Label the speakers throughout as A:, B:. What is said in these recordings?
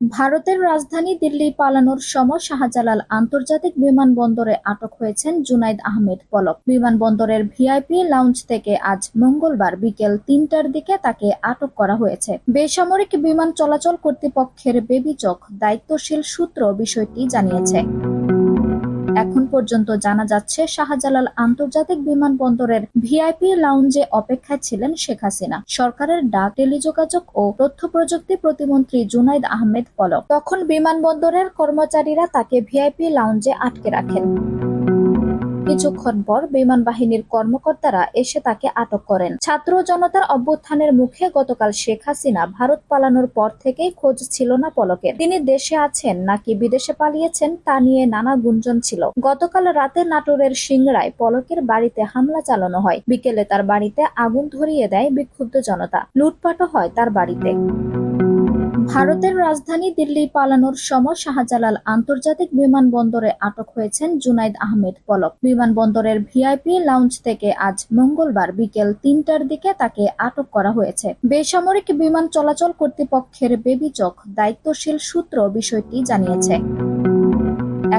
A: ভারতের রাজধানী দিল্লি পালানোর সময় শাহজালাল আন্তর্জাতিক বিমানবন্দরে আটক হয়েছেন জুনাইদ আহমেদ পলক। বিমানবন্দরের ভিআইপি লাউঞ্জ থেকে আজ মঙ্গলবার বিকেল ৩টার দিকে তাকে আটক করা হয়েছে। বেসামরিক বিমান চলাচল কর্তৃপক্ষের বেবিচক দায়িত্বশীল সূত্র বিষয়টি জানিয়েছে। এখন পর্যন্ত জানা যাচ্ছে, শাহজালাল আন্তর্জাতিক বিমানবন্দরের ভিআইপি লাউঞ্জে অপেক্ষায় ছিলেন শেখ হাসিনা। সরকারের ডাক, টেলিযোগাযোগ ও তথ্য প্রযুক্তি প্রতিমন্ত্রী জুনাইদ আহমেদ পলক। তখন বিমানবন্দরের কর্মচারীরা তাকে ভিআইপি লাউঞ্জে আটকে রাখেন। কিছুক্ষণ পর বিমান বাহিনীর কর্মকর্তারা এসে তাকে আটক করেন। ছাত্র জনতার অভ্যুত্থানের মুখে গতকাল শেখ হাসিনা ভারত পালানোর পর থেকেই খোঁজ ছিল না পলকের। তিনি দেশে আছেন নাকি বিদেশে পালিয়েছেন তা নিয়ে নানা গুঞ্জন ছিল। গতকাল রাতে নাটোরের সিংড়ায় পলকের বাড়িতে হামলা চালানো হয়। বিকেলে তার বাড়িতে আগুন ধরিয়ে দেয় বিক্ষুব্ধ জনতা। লুটপাটও হয় তার বাড়িতে। ভারতের রাজধানী দিল্লি পালানোর সময় শাহজালাল আন্তর্জাতিক বিমানবন্দরে আটক হয়েছেন জুনাইদ আহমেদ পলক। বিমানবন্দরের ভিআইপি লাউঞ্জ থেকে আজ মঙ্গলবার বিকেল ৩টার দিকে তাকে আটক করা হয়েছে। বেসামরিক বিমান চলাচল কর্তৃপক্ষের বেবিচক দায়িত্বশীল সূত্র বিষয়টি জানিয়েছে।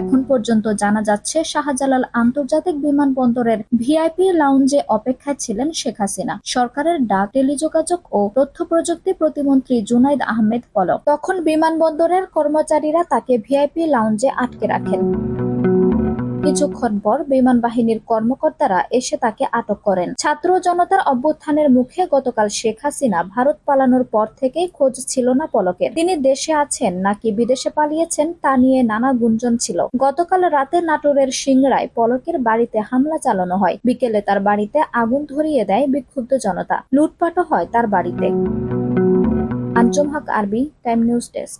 A: এখন পর্যন্ত জানা যাচ্ছে, শাহজালাল আন্তর্জাতিক বিমানবন্দরের ভিআইপি লাউঞ্জে অপেক্ষায় ছিলেন শেখ হাসিনা। সরকারের ডাক, টেলিযোগাযোগ ও তথ্য প্রযুক্তি প্রতিমন্ত্রী জুনাইদ আহমেদ পলক। তখন বিমানবন্দরের কর্মচারীরা তাকে ভিআইপি লাউঞ্জে আটকে রাখেন। কিছুক্ষণ পর বিমান বাহিনীর কর্মকর্তারা এসে তাকে আটক করেন। ছাত্র জনতার অভ্যুত্থানের মুখে গতকাল শেখ হাসিনা ভারত পালানোর পর থেকেই খোঁজ ছিল না পলকের। তিনি দেশে আছেন নাকি বিদেশে পালিয়েছেন তা নিয়ে নানা গুঞ্জন ছিল। গতকাল রাতে নাটোরের সিংড়ায় পলকের বাড়িতে হামলা চালানো হয়। বিকেলে তার বাড়িতে আগুন ধরিয়ে দেয় বিক্ষুব্ধ জনতা। লুটপাটও হয় তার বাড়িতে। আঞ্জুম হক আরবি, টাইম নিউজ ডেস্ক।